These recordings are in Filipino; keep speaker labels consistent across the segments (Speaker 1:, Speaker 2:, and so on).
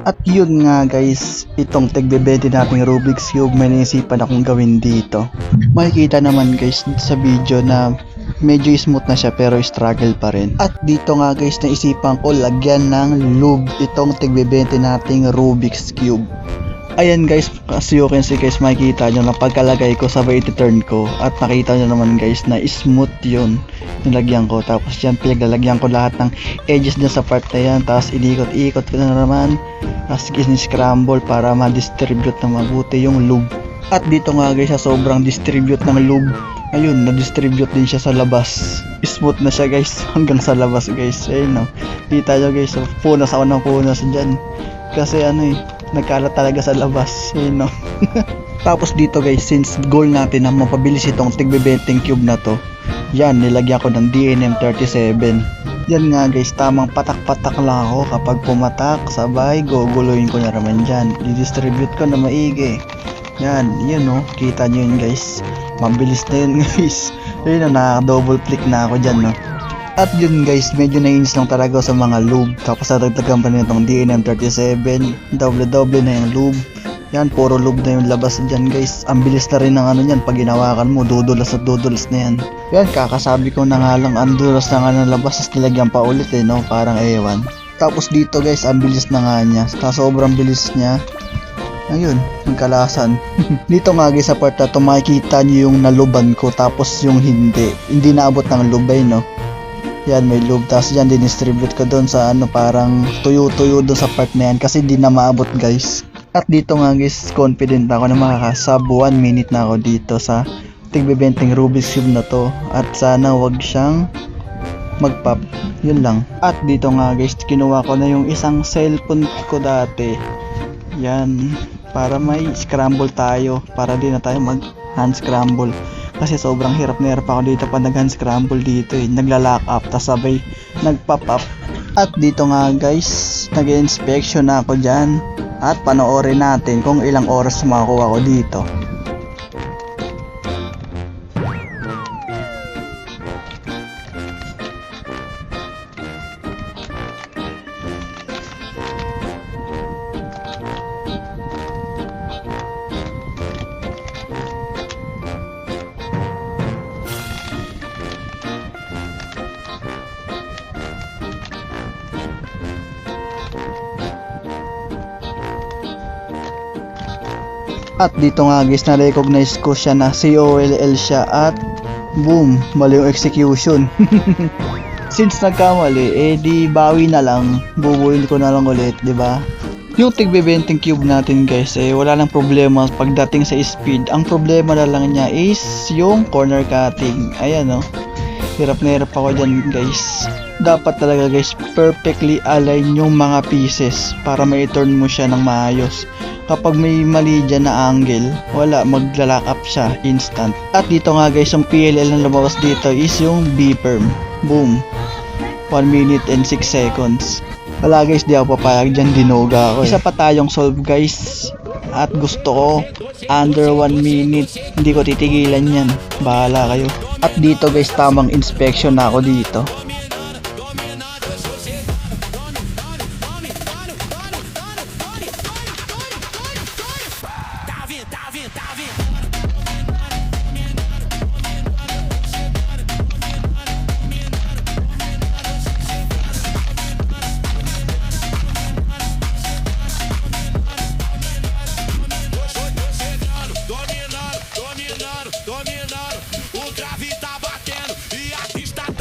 Speaker 1: At yun nga guys, itong tig-20 nating Rubik's Cube may naisipan akong gawin dito. Makikita naman guys sa video na medyo smooth na siya pero struggle pa rin. At dito nga guys naisipan ko lagyan ng lube itong tig-20 nating Rubik's Cube. Ayan guys, as you can see guys, makikita nyo na pagkalagay ko sabay iti-turn ko at nakita nyo naman guys na smooth yun nilagyan ko. Tapos yan pinaglalagyan ko lahat ng edges dyan sa part na yan, tapos inikot-ikot ko na naman, tapos scramble para ma-distribute na mabuti yung lube. At dito nga guys sa sobrang distribute ng lube, ayun, na-distribute din siya sa labas. Smooth na siya guys hanggang sa labas guys. Ayun no, kita nyo guys, punas ako ng punas dyan kasi nagkalat talaga sa labas, no. Tapos dito guys, since goal natin na mapabilis itong tig-20 cube na to, yan, nilagyan ko ng DNM37. Yan nga guys, tamang patak-patak lang ako kapag pumatak, sabay guguluhin ko na naman dyan, didistribute ko na maigi. Yan, yun no, kita nyo yun guys, mabilis na yun guys. Ayun no, naka-double click na ako dyan no. At yun guys, medyo nainis lang talaga sa mga lube. Tapos nadagdagan pa nitong DNM37, doble na yung lube. Yan, puro lube na yung labas dyan guys. Ang bilis na rin ng yan, pag ginawakan mo, dudulas at dudulas na yan. Yan, kakasabi ko na nga lang, ang dudulas na nga ng labas, tapos nilagyan pa ulit no, parang ewan. Tapos dito guys, ang bilis na nga niya. Tapos sobrang bilis niya. Ayun, nagkalasan. Dito nga guys sa part na to, makikita nyo yung naluban ko, tapos yung hindi naabot ng lubay no. Yan, may lube, tapos yan dinistribute ko doon sa parang tuyo-tuyo doon sa part na yan kasi di na maabot guys. At dito nga guys, confident ako na makakasub 1 minute na ako dito sa tig-20 Rubik's Cube na to, at sana wag siyang mag-pop, yun lang. At dito nga guys, kinuha ko na yung isang cellphone ko dati, yan, para may scramble tayo, para di na tayo mag hand scramble. Kasi sobrang hirap na hirap ako dito pag nag-hand scramble dito nagla-lock up, tas sabay nag-pop up. At dito nga guys, nag-inspection na ako dyan. At panoorin natin kung ilang oras makakuha ko dito. At dito nga guys, na-recognize ko siya na COLL siya at boom, mali yung execution. Since nagkamali, di bawi na lang, bubuin ko na lang ulit, di ba? Yung tig-20 cube natin guys, wala lang problema pagdating sa speed. Ang problema na lang niya is yung corner cutting. Ayan no, hirap na hirap ako dyan guys. Dapat talaga guys, perfectly align yung mga pieces para ma-turn mo siya ng maayos. Kapag may mali dyan na angle, wala, magla-lock up siya instant. At dito nga guys, yung PLL na lumabas dito is yung B-perm. Boom, 1 minute and 6 seconds. Wala guys, di ako papayag dyan, dinoga ako. Isa pa tayong solve guys, at gusto ko under 1 minute. Hindi ko titigilan yan, bahala kayo. At dito guys, tamang inspection na ako dito.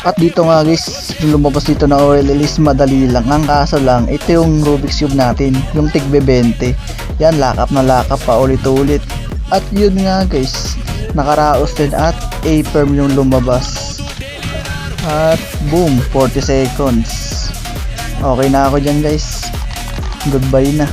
Speaker 1: At dito nga guys, lumabas dito na OLL is madali lang. Ang kaso lang, ito yung Rubik's Cube natin, yung tig-20. Yan, lock up na lock up pa ulit-ulit. At yun nga guys, nakaraos din at A-perm yung lumabas. At boom, 40 seconds. Okay na ako dyan guys. Goodbye na.